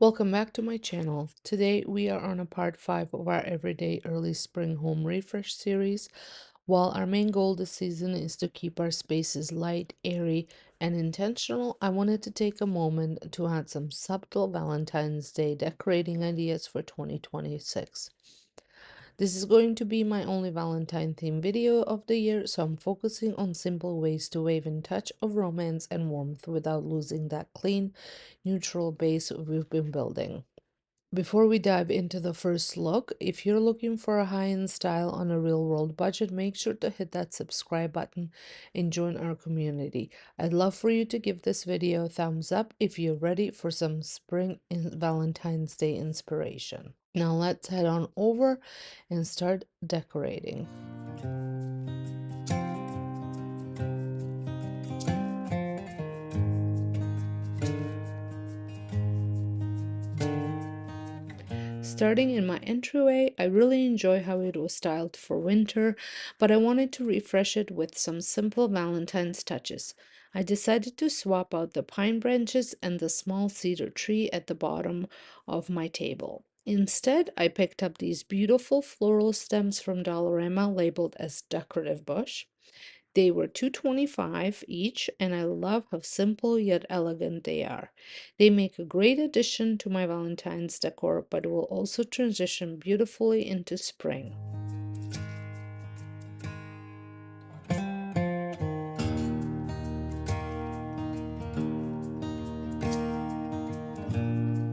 Welcome back to my channel. Today we are on a part 5 of our everyday early spring home refresh series. While our main goal this season is to keep our spaces light, airy, and intentional, I wanted to take a moment to add some subtle Valentine's Day decorating ideas for 2026. This is going to be my only Valentine theme video of the year, so I'm focusing on simple ways to wave in touch of romance and warmth without losing that clean, neutral base we've been building. Before we dive into the first look, if you're looking for a high-end style on a real-world budget, make sure to hit that subscribe button and join our community. I'd love for you to give this video a thumbs up if you're ready for some spring and Valentine's Day inspiration. Now let's head on over and start decorating. Starting in my entryway, I really enjoy how it was styled for winter, but I wanted to refresh it with some simple Valentine's touches. I decided to swap out the pine branches and the small cedar tree at the bottom of my table. Instead, I picked up these beautiful floral stems from Dollarama labeled as decorative bush. They were $2.25 each, and I love how simple yet elegant they are. They make a great addition to my Valentine's decor, but will also transition beautifully into spring.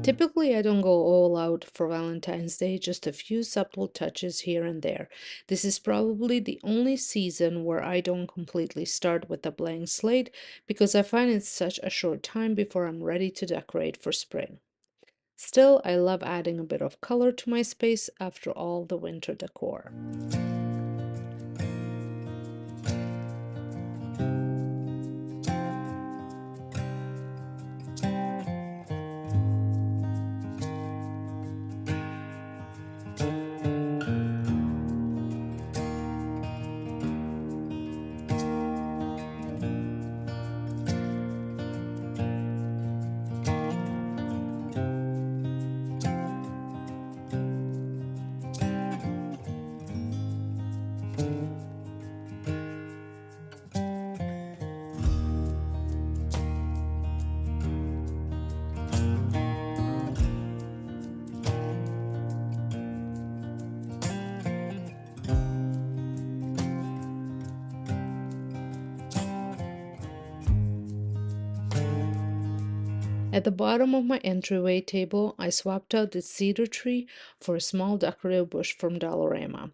Typically, I don't go all out for Valentine's Day, just a few subtle touches here and there. This is probably the only season where I don't completely start with a blank slate because I find it's such a short time before I'm ready to decorate for spring. Still, I love adding a bit of color to my space after all the winter decor. At the bottom of my entryway table, I swapped out the cedar tree for a small decorative bush from Dollarama.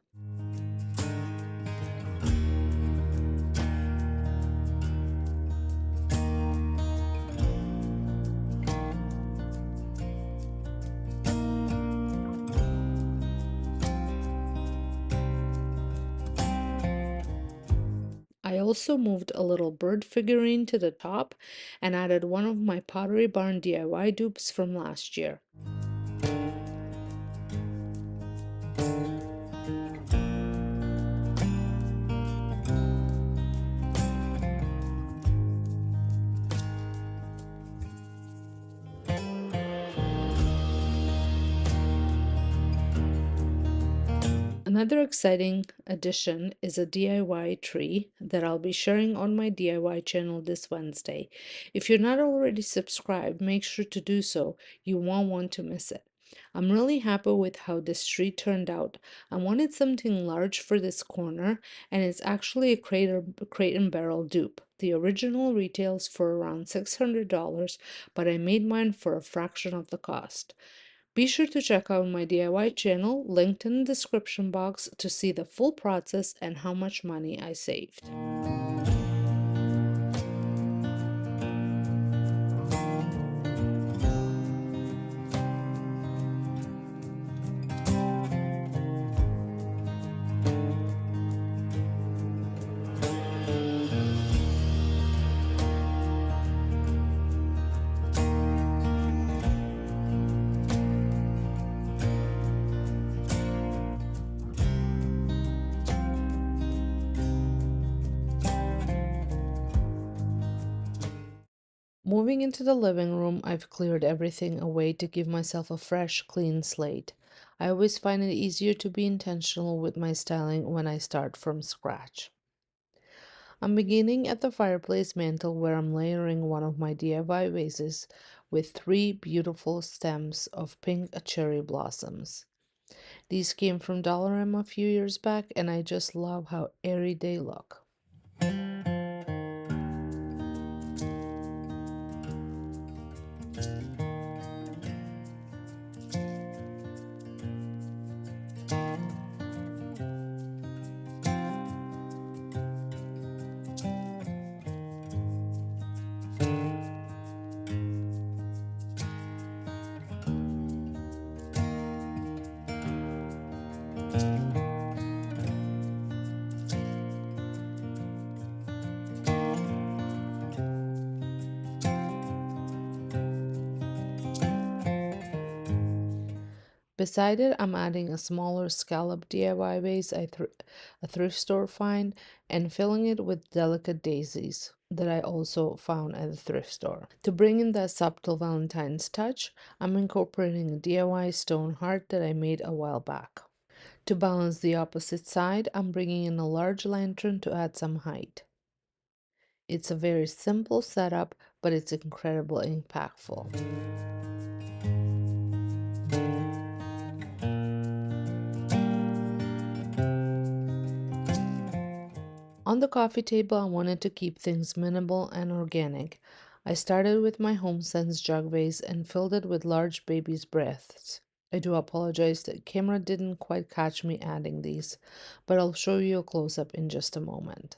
I also moved a little bird figurine to the top and added one of my Pottery Barn DIY dupes from last year. Another exciting addition is a DIY tree that I'll be sharing on my DIY channel this Wednesday. If you're not already subscribed, make sure to do so. You won't want to miss it. I'm really happy with how this tree turned out. I wanted something large for this corner, and it's actually a crate and barrel dupe. The original retails for around $600, but I made mine for a fraction of the cost. Be sure to check out my DIY channel, linked in the description box, to see the full process and how much money I saved. Moving into the living room, I've cleared everything away to give myself a fresh, clean slate. I always find it easier to be intentional with my styling when I start from scratch. I'm beginning at the fireplace mantle where I'm layering one of my DIY vases with three beautiful stems of pink cherry blossoms. These came from Dollarama a few years back, and I just love how airy they look. Beside it, I'm adding a smaller scallop DIY vase a thrift store find and filling it with delicate daisies that I also found at a thrift store. To bring in that subtle Valentine's touch, I'm incorporating a DIY stone heart that I made a while back. To balance the opposite side, I'm bringing in a large lantern to add some height. It's a very simple setup, but it's incredibly impactful. On the coffee table, I wanted to keep things minimal and organic. I started with my HomeSense jug vase and filled it with large baby's breaths. I do apologize that camera didn't quite catch me adding these, but I'll show you a close-up in just a moment.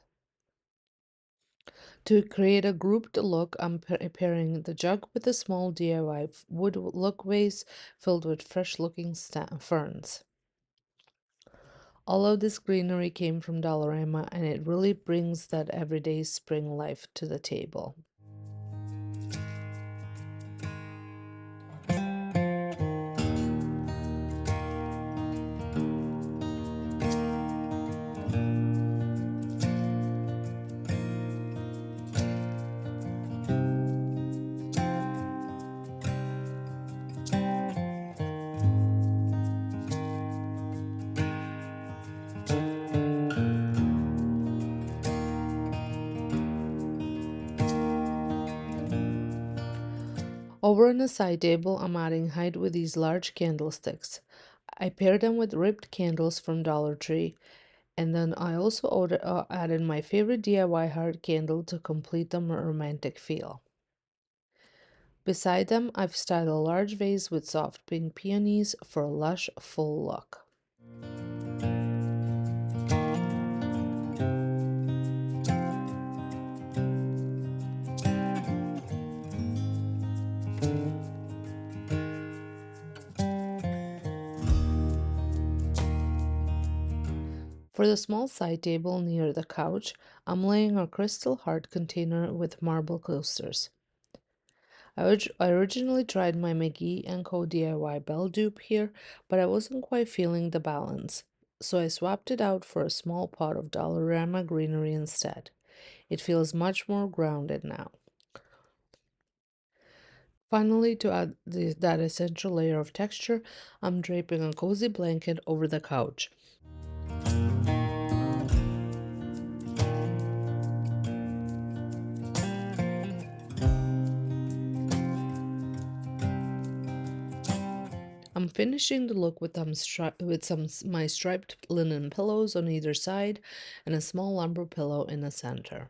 To create a grouped look, I'm pairing the jug with a small DIY wood look vase filled with fresh-looking ferns. All of this greenery came from Dollarama, and it really brings that everyday spring life to the table. Over on the side table, I'm adding height with these large candlesticks. I paired them with ribbed candles from Dollar Tree, and then I also added my favorite DIY heart candle to complete the more romantic feel. Beside them, I've styled a large vase with soft pink peonies for a lush, full look. For the small side table near the couch, I'm laying a crystal heart container with marble coasters. I originally tried my McGee & Co. DIY bell dupe here, but I wasn't quite feeling the balance, so I swapped it out for a small pot of Dollarama greenery instead. It feels much more grounded now. Finally, to add that essential layer of texture, I'm draping a cozy blanket over the couch. I'm finishing the look with my striped linen pillows on either side and a small lumber pillow in the center.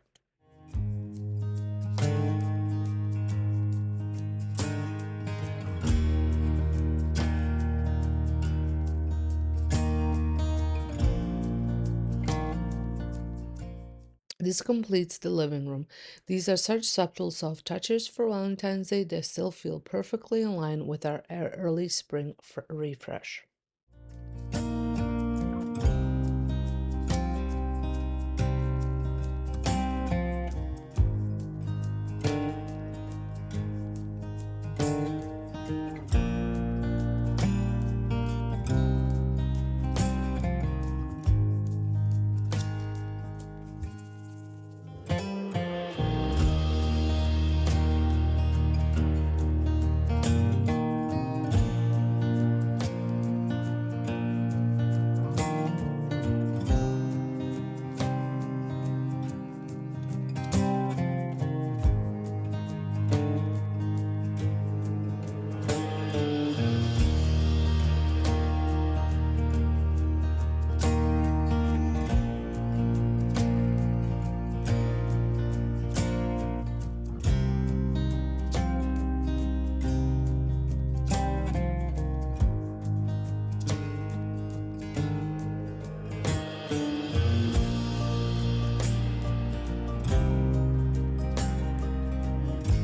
This completes the living room. These are such subtle, soft touches for Valentine's Day that still feel perfectly in line with our early spring refresh.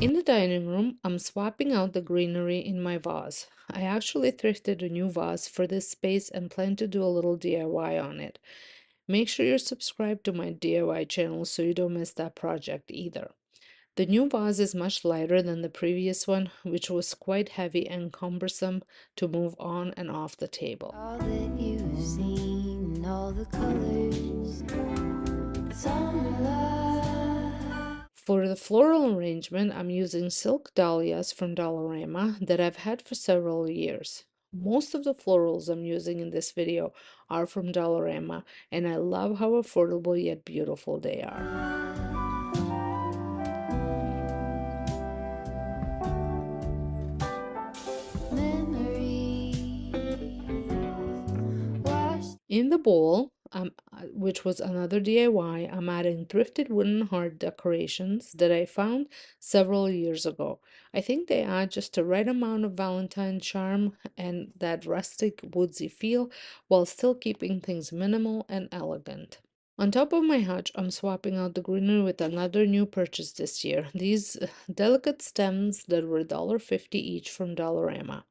In the dining room, I'm swapping out the greenery in my vase. I actually thrifted a new vase for this space and plan to do a little DIY on it. Make sure you're subscribed to my DIY channel so you don't miss that project either. The new vase is much lighter than the previous one, which was quite heavy and cumbersome to move on and off the table. All that you've seen, all the colors, summer love. For the floral arrangement, I'm using silk dahlias from Dollarama that I've had for several years. Most of the florals I'm using in this video are from Dollarama, and I love how affordable yet beautiful they are. In the bowl, which was another DIY, I'm adding thrifted wooden heart decorations that I found several years ago. I think they add just the right amount of Valentine charm and that rustic woodsy feel while still keeping things minimal and elegant. On top of my hutch, I'm swapping out the greenery with another new purchase this year. These delicate stems that were $1.50 each from Dollarama.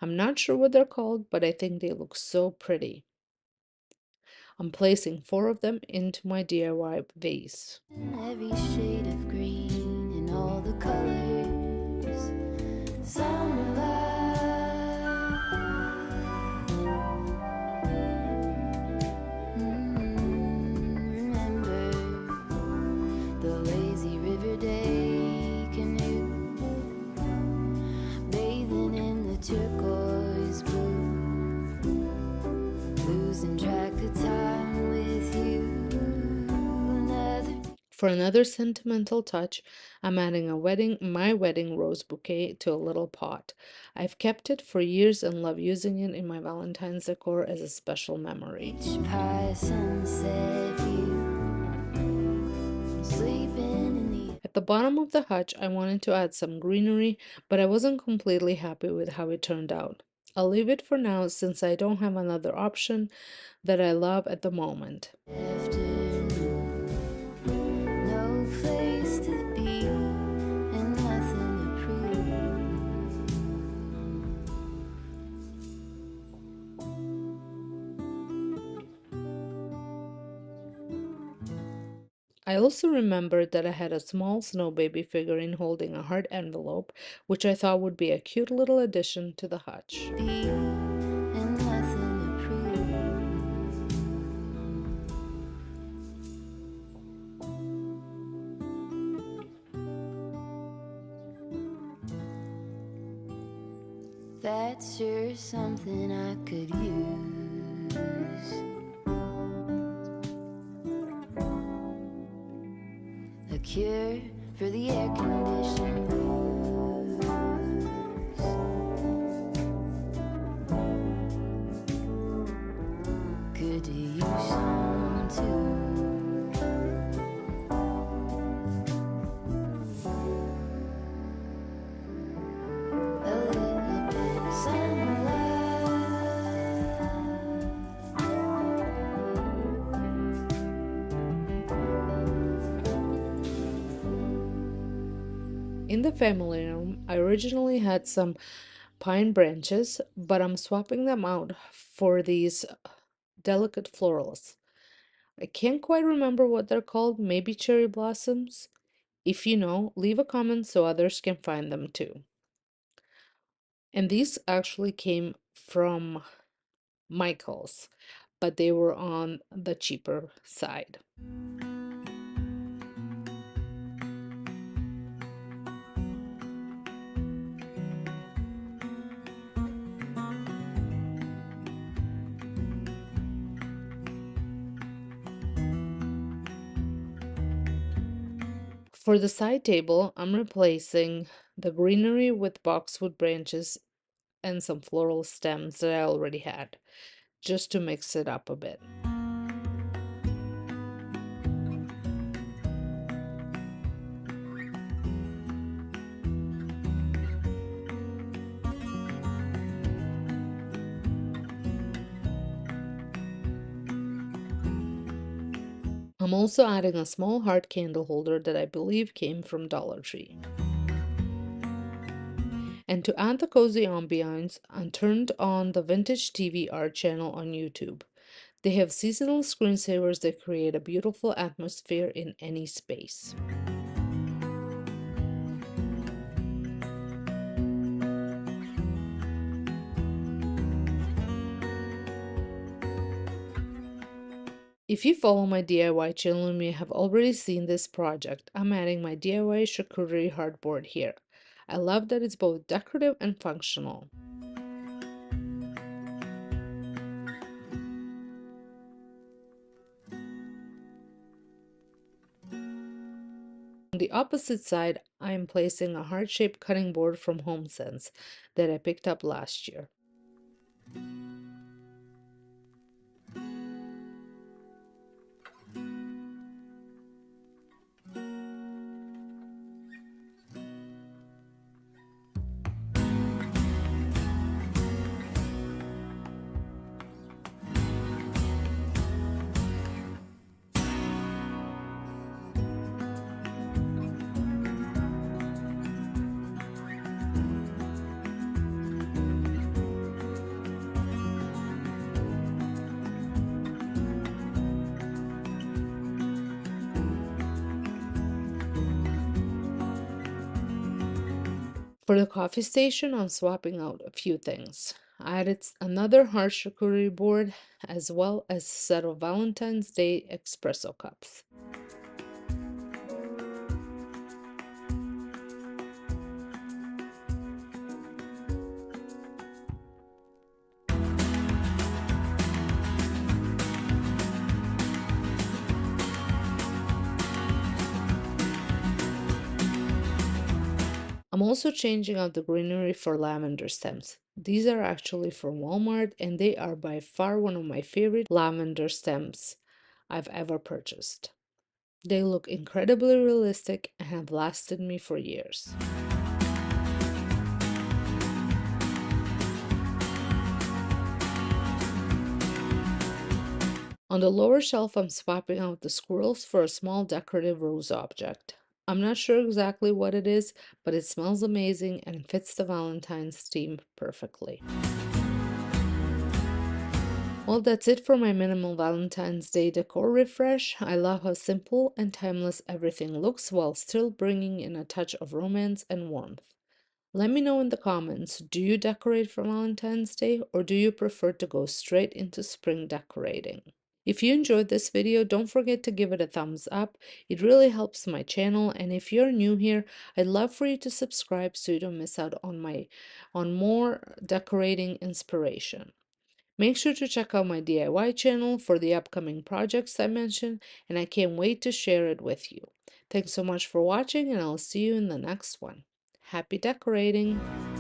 I'm not sure what they're called, but I think they look so pretty. I'm placing 4 of them into my DIY vase. In every shade of green and all the colors, summer love. Remember the lazy river day canoe, bathing in the turquoise blue, losing track of time with you. For another sentimental touch, I'm adding my wedding rose bouquet to a little pot. I've kept it for years and love using it in my Valentine's decor as a special memory. Beach pie, sunset view, sleeping in the At the bottom of the hutch, I wanted to add some greenery, but I wasn't completely happy with how it turned out. I'll leave it for now since I don't have another option that I love at the moment. afternoon. No place to be and nothing to I also remembered that I had a small snow baby figurine holding a heart envelope, which I thought would be a cute little addition to the hutch. be and nothing to That's sure something I could use. A cure for the air conditioning blues. Could use some too. A little bit of summer In the family room, I originally had some pine branches, but I'm swapping them out for these delicate florals. I can't quite remember what they're called, maybe cherry blossoms. If you know, leave a comment so others can find them too. And these actually came from Michael's, but they were on the cheaper side. For the side table, I'm replacing the greenery with boxwood branches and some floral stems that I already had, just to mix it up a bit. I'm also adding a small heart candle holder that I believe came from Dollar Tree. And to add the cozy ambiance, I turned on the Vintage TV Art channel on YouTube. They have seasonal screensavers that create a beautiful atmosphere in any space. If you follow my DIY channel, you may have already seen this project. I'm adding my DIY charcuterie hardboard here. I love that it's both decorative and functional. On the opposite side, I am placing a heart-shaped cutting board from HomeSense that I picked up last year. For the coffee station, I'm swapping out a few things. I added another heart charcuterie board as well as a set of Valentine's Day espresso cups. I'm also changing out the greenery for lavender stems. These are actually from Walmart and they are by far one of my favorite lavender stems I've ever purchased. They look incredibly realistic and have lasted me for years. On the lower shelf, I'm swapping out the squirrels for a small decorative rose object. I'm not sure exactly what it is, but it smells amazing and fits the Valentine's theme perfectly. Well, that's it for my minimal Valentine's Day decor refresh. I love how simple and timeless everything looks while still bringing in a touch of romance and warmth. Let me know in the comments, do you decorate for Valentine's Day or do you prefer to go straight into spring decorating? If you enjoyed this video, don't forget to give it a thumbs up. It really helps my channel, and if you're new here, I'd love for you to subscribe so you don't miss out on more decorating inspiration. Make sure to check out my DIY channel for the upcoming projects I mentioned, and I can't wait to share it with you. Thanks so much for watching, and I'll see you in the next one. Happy decorating!